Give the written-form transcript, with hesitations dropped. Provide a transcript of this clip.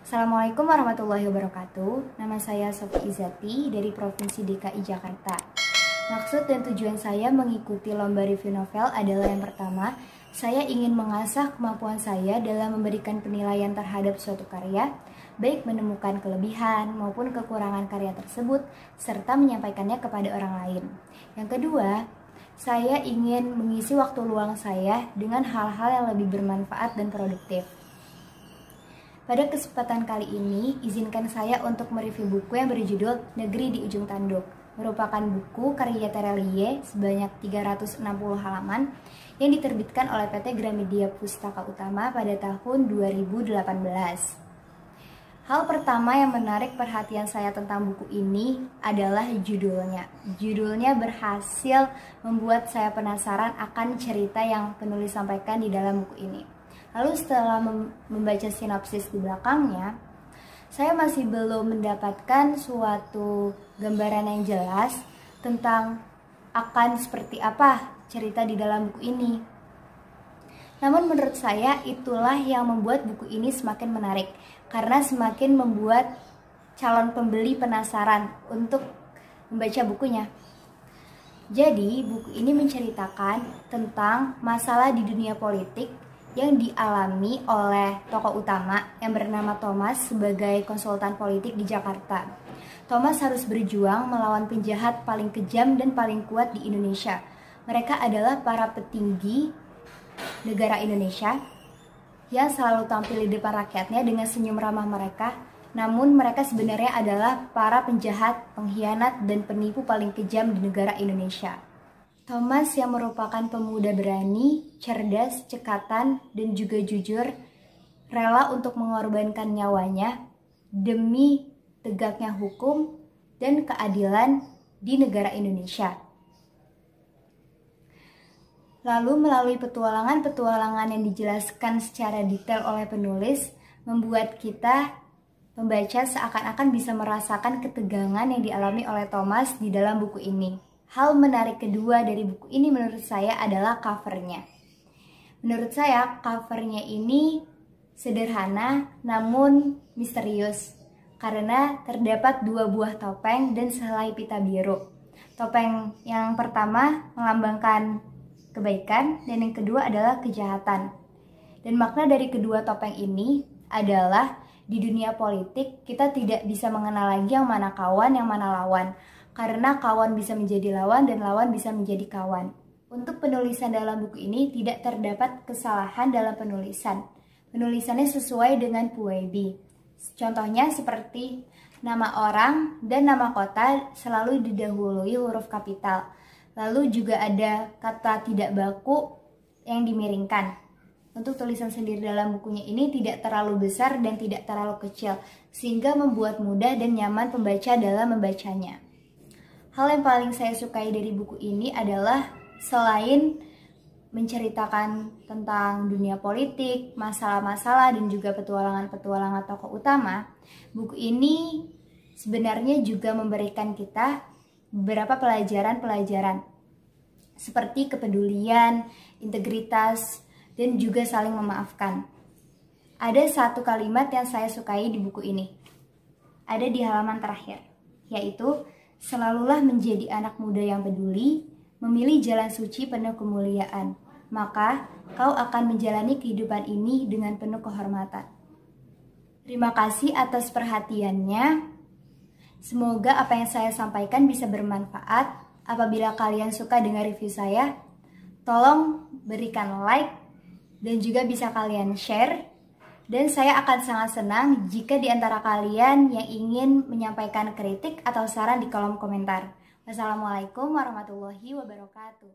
Assalamualaikum warahmatullahi wabarakatuh. Nama saya Sofi Izati dari Provinsi DKI Jakarta. Maksud dan tujuan saya mengikuti lomba review novel adalah yang pertama, saya ingin mengasah kemampuan saya dalam memberikan penilaian terhadap suatu karya, baik menemukan kelebihan maupun kekurangan karya tersebut, serta menyampaikannya kepada orang lain. Yang kedua, saya ingin mengisi waktu luang saya dengan hal-hal yang lebih bermanfaat dan produktif. Pada kesempatan kali ini, izinkan saya untuk mereview buku yang berjudul Negeri di Ujung Tanduk. Merupakan buku karya Terelie sebanyak 360 halaman yang diterbitkan oleh PT Gramedia Pustaka Utama pada tahun 2018. Hal pertama yang menarik perhatian saya tentang buku ini adalah judulnya. Judulnya berhasil membuat saya penasaran akan cerita yang penulis sampaikan di dalam buku ini. Lalu setelah membaca sinopsis di belakangnya, saya masih belum mendapatkan suatu gambaran yang jelas tentang akan seperti apa cerita di dalam buku ini. Namun menurut saya itulah yang membuat buku ini semakin menarik, karena semakin membuat calon pembeli penasaran untuk membaca bukunya. Jadi buku ini menceritakan tentang masalah di dunia politik yang dialami oleh tokoh utama yang bernama Thomas sebagai konsultan politik di Jakarta. Thomas harus berjuang melawan penjahat paling kejam dan paling kuat di Indonesia. Mereka adalah para petinggi negara Indonesia yang selalu tampil di depan rakyatnya dengan senyum ramah mereka, namun mereka sebenarnya adalah para penjahat, pengkhianat, dan penipu paling kejam di negara Indonesia. Thomas yang merupakan pemuda berani, cerdas, cekatan, dan juga jujur, rela untuk mengorbankan nyawanya demi tegaknya hukum dan keadilan di negara Indonesia. Lalu melalui petualangan-petualangan yang dijelaskan secara detail oleh penulis, membuat kita pembaca seakan-akan bisa merasakan ketegangan yang dialami oleh Thomas di dalam buku ini. Hal menarik kedua dari buku ini menurut saya adalah covernya. Menurut saya covernya ini sederhana namun misterius, karena terdapat dua buah topeng dan sehelai pita biru. Topeng yang pertama melambangkan kebaikan dan yang kedua adalah kejahatan. Dan makna dari kedua topeng ini adalah di dunia politik kita tidak bisa mengenal lagi yang mana kawan, yang mana lawan. Karena kawan bisa menjadi lawan dan lawan bisa menjadi kawan. Untuk penulisan dalam buku ini tidak terdapat kesalahan dalam penulisan. Penulisannya sesuai dengan puebi. Contohnya seperti nama orang dan nama kota selalu didahului huruf kapital. Lalu juga ada kata tidak baku yang dimiringkan. Untuk tulisan sendiri dalam bukunya ini tidak terlalu besar dan tidak terlalu kecil, sehingga membuat mudah dan nyaman pembaca dalam membacanya. Hal yang paling saya sukai dari buku ini adalah selain menceritakan tentang dunia politik, masalah-masalah, dan juga petualangan-petualangan tokoh utama, buku ini sebenarnya juga memberikan kita beberapa pelajaran-pelajaran seperti kepedulian, integritas, dan juga saling memaafkan. Ada satu kalimat yang saya sukai di buku ini. Ada di halaman terakhir, yaitu selalulah menjadi anak muda yang peduli, memilih jalan suci penuh kemuliaan, maka kau akan menjalani kehidupan ini dengan penuh kehormatan. Terima kasih atas perhatiannya. Semoga apa yang saya sampaikan bisa bermanfaat. Apabila kalian suka dengan review saya, tolong berikan like dan juga bisa kalian share. Dan saya akan sangat senang jika di antara kalian yang ingin menyampaikan kritik atau saran di kolom komentar. Wassalamualaikum warahmatullahi wabarakatuh.